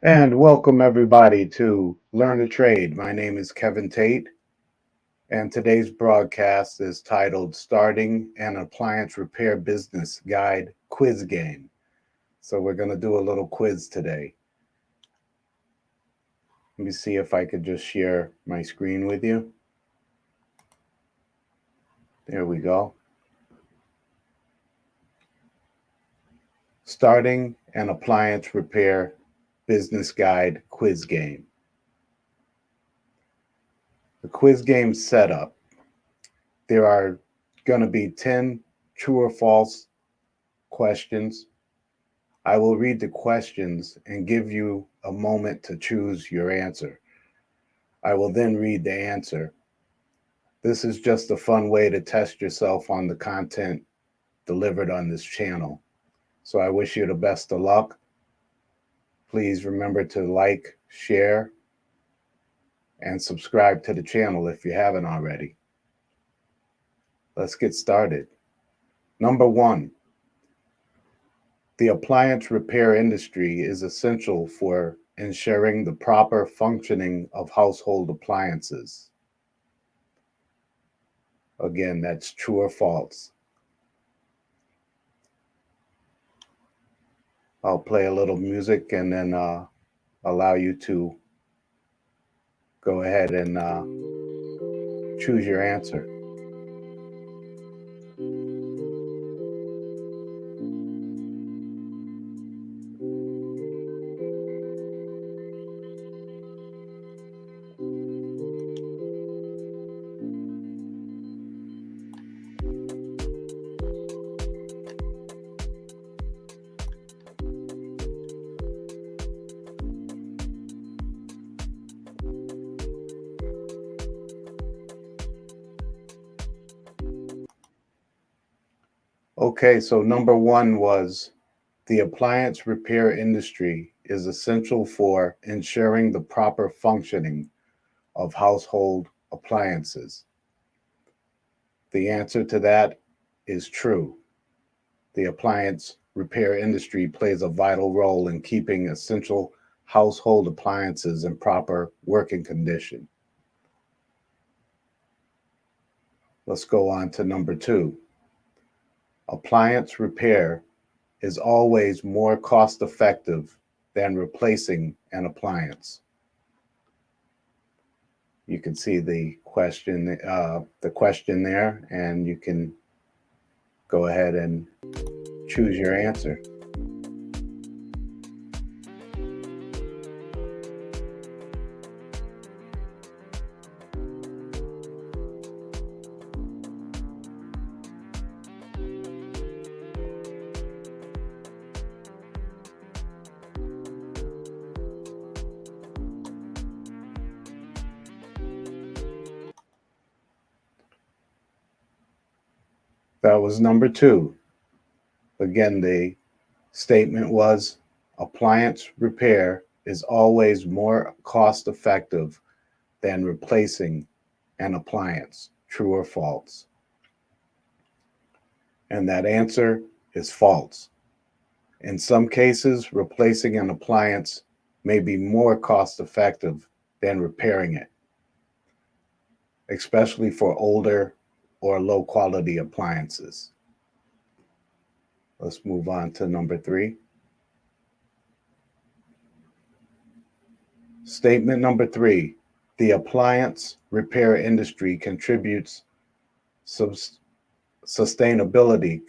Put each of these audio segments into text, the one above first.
And welcome everybody to Learn to Trade. My name is Kevin Tate, and today's broadcast is titled Starting an Appliance Repair Business Guide Quiz Game. So we're going to do a little quiz today. Let me see if I could just share my screen with you. There we go. Starting an Appliance Repair Business Guide Quiz Game. The quiz game setup. There are going to be 10 true or false questions. I will read the questions and give you a moment to choose your answer. I will then read the answer. This is just a fun way to test yourself on the content delivered on this channel. So I wish you the best of luck. Please remember to like, share, and subscribe to the channel if you haven't already. Let's get started. Number one, the appliance repair industry is essential for ensuring the proper functioning of household appliances. Again, that's true or false. I'll play a little music and then allow you to go ahead and choose your answer. Okay, so number one was the appliance repair industry is essential for ensuring the proper functioning of household appliances. The answer to that is true. The appliance repair industry plays a vital role in keeping essential household appliances in proper working condition. Let's go on to number two. Appliance repair is always more cost effective than replacing an appliance. You can see the question there, and you can go ahead and choose your answer. That was number two. Again, the statement was appliance repair is always more cost effective than replacing an appliance. True or false? And that answer is false. In some cases, replacing an appliance may be more cost effective than repairing it, especially for older or low quality appliances. Let's move on to number three. Statement number three, the appliance repair industry contributes to sustainability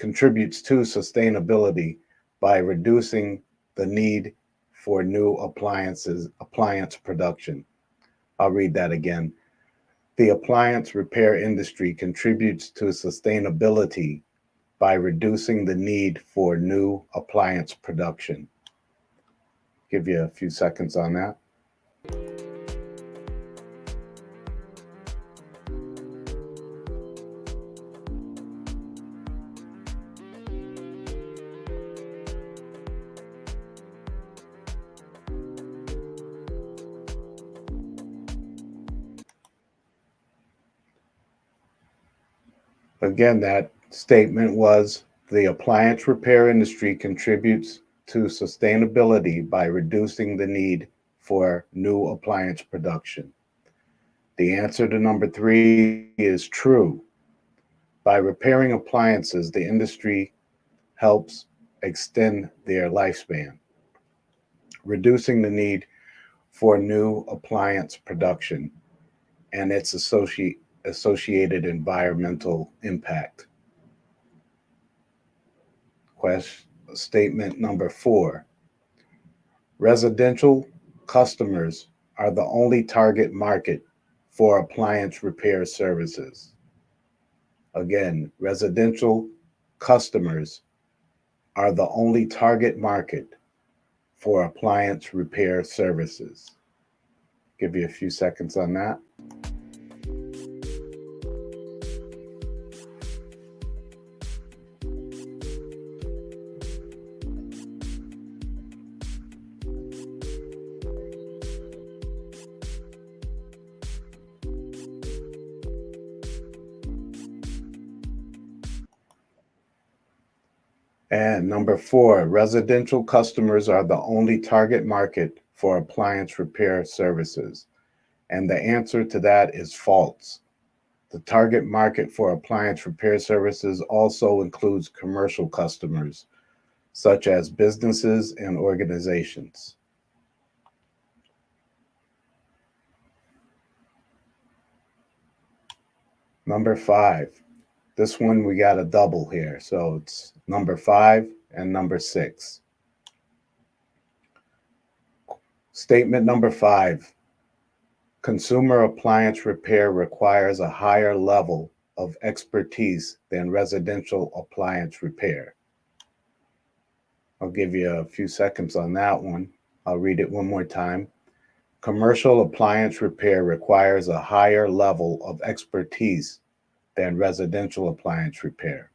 by reducing the need for new appliance production. I'll read that again. The appliance repair industry contributes to sustainability by reducing the need for new appliance production. Give you a few seconds on that. Again, that statement was the appliance repair industry contributes to sustainability by reducing the need for new appliance production? The answer to number three is true. By repairing appliances, the industry helps extend their lifespan, reducing the need for new appliance production and its associated environmental impact. Statement number four: residential customers are the only target market for appliance repair services. Again, residential customers are the only target market for appliance repair services. Give you a few seconds on that. And number four, residential customers are the only target market for appliance repair services. And the answer to that is false. The target market for appliance repair services also includes commercial customers, such as businesses and organizations. Number five. This one we got a double here. So it's number five and number six. Statement number five: consumer appliance repair requires a higher level of expertise than residential appliance repair. I'll give you a few seconds on that one. I'll read it one more time. Commercial appliance repair requires a higher level of expertise than residential appliance repair.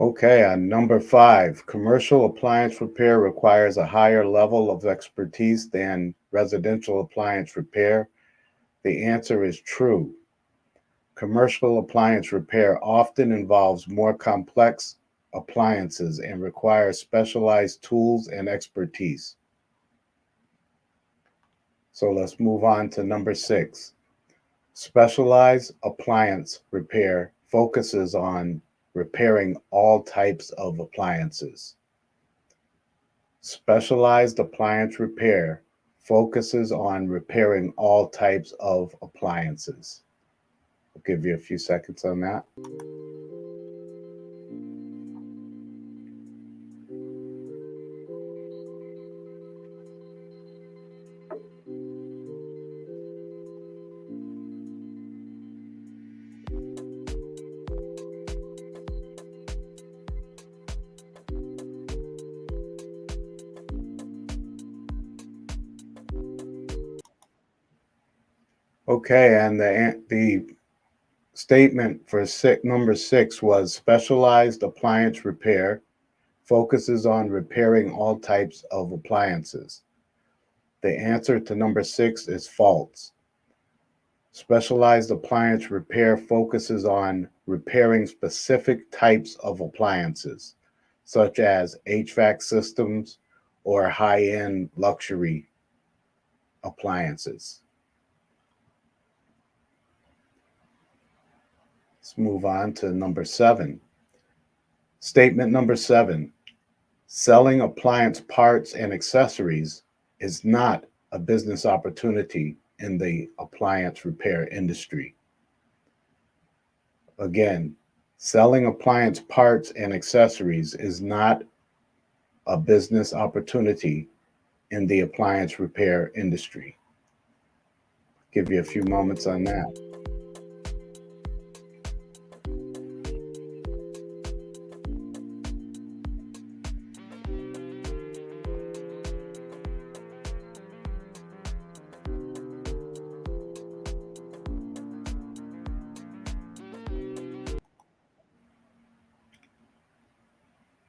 Okay, on number five, commercial appliance repair requires a higher level of expertise than residential appliance repair. The answer is true. Commercial appliance repair often involves more complex appliances and requires specialized tools and expertise. So let's move on to number six. Specialized appliance repair focuses on repairing all types of appliances. Specialized appliance repair focuses on repairing all types of appliances. I'll give you a few seconds on that. Okay, and the statement for number six was specialized appliance repair focuses on repairing all types of appliances. The answer to number six is false. Specialized appliance repair focuses on repairing specific types of appliances, such as HVAC systems or high-end luxury appliances. Let's move on to number seven. Statement number seven: selling appliance parts and accessories is not a business opportunity in the appliance repair industry. Again, selling appliance parts and accessories is not a business opportunity in the appliance repair industry. Give you a few moments on that.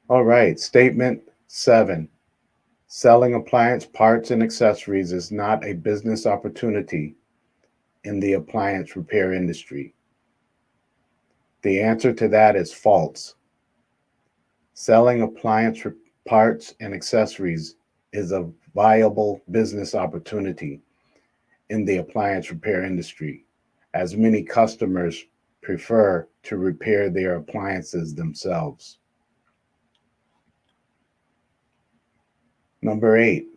All right, statement 7. Selling appliance parts and accessories is not a business opportunity in the appliance repair industry. The answer to that is false. Selling appliance parts and accessories is a viable business opportunity in the appliance repair industry, as many customers prefer to repair their appliances themselves. Number 8,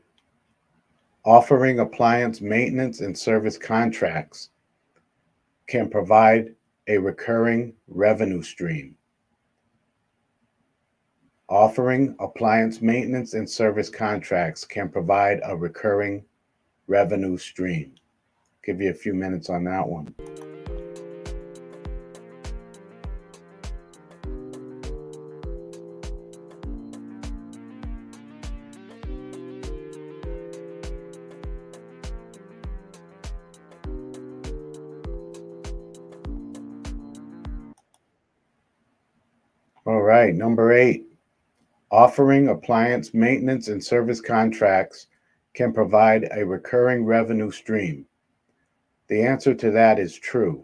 offering appliance maintenance and service contracts can provide a recurring revenue stream. Offering appliance maintenance and service contracts can provide a recurring revenue stream. Give you a few minutes on that one. All right, number 8, offering appliance maintenance and service contracts can provide a recurring revenue stream. The answer to that is true.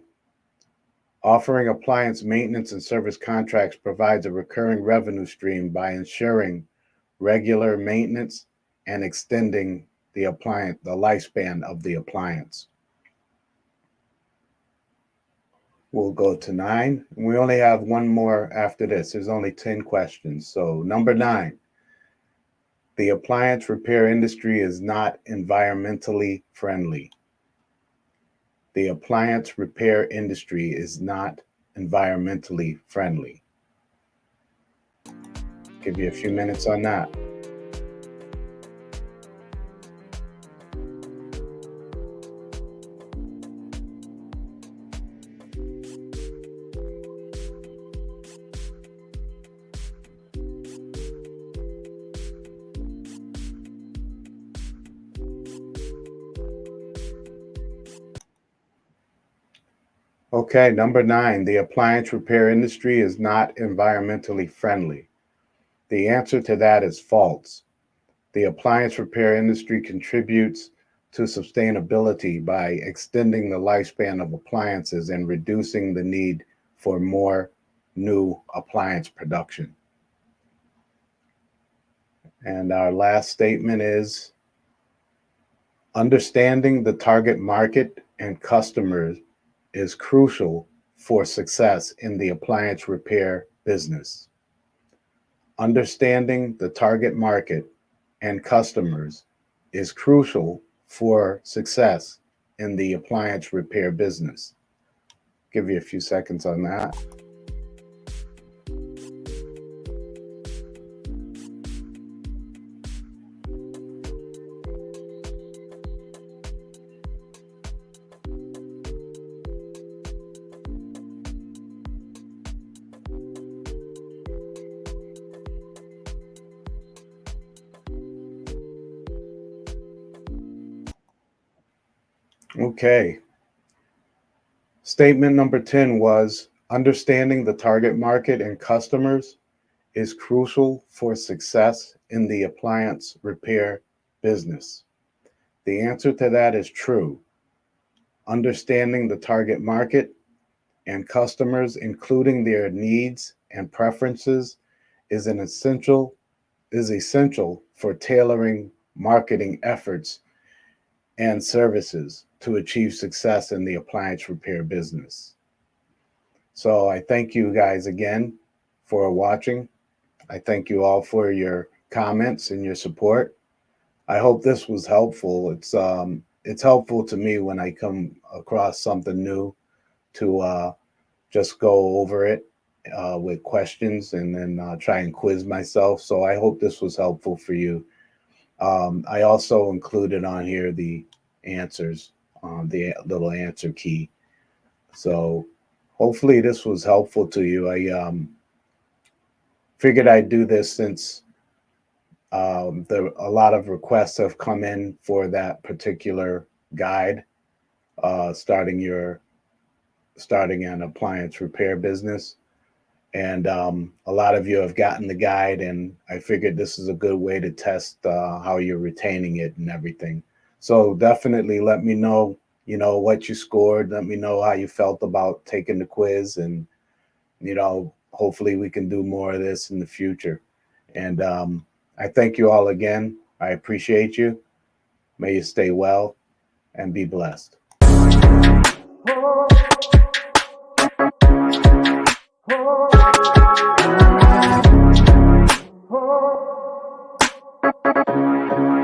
Offering appliance maintenance and service contracts provides a recurring revenue stream by ensuring regular maintenance and extending the lifespan of the appliance. We'll go to 9. We only have one more after this. There's only 10 questions. So, number 9, the appliance repair industry is not environmentally friendly. The appliance repair industry is not environmentally friendly. Give you a few minutes on that. Okay, number 9, the appliance repair industry is not environmentally friendly. The answer to that is false. The appliance repair industry contributes to sustainability by extending the lifespan of appliances and reducing the need for more new appliance production. And our last statement is understanding the target market and customers is crucial for success in the appliance repair business. Understanding the target market and customers is crucial for success in the appliance repair business. Give you a few seconds on that. Okay. Statement number 10 was understanding the target market and customers is crucial for success in the appliance repair business. The answer to that is true. Understanding the target market and customers, including their needs and preferences, is essential for tailoring marketing efforts and services to achieve success in the appliance repair business. So I thank you guys again for watching. I thank you all for your comments and your support. I hope this was helpful. It's helpful to me when I come across something new to just go over it with questions and then try and quiz myself. So I hope this was helpful for you. I also included on here the answers, the little answer key. So hopefully this was helpful to you. I figured I'd do this since a lot of requests have come in for that particular guide, starting an appliance repair business. And a lot of you have gotten the guide, and I figured this is a good way to test how you're retaining it and everything. So definitely let me know, what you scored. Let me know how you felt about taking the quiz, and hopefully we can do more of this in the future. And I thank you all again. I appreciate you. May you stay well and be blessed.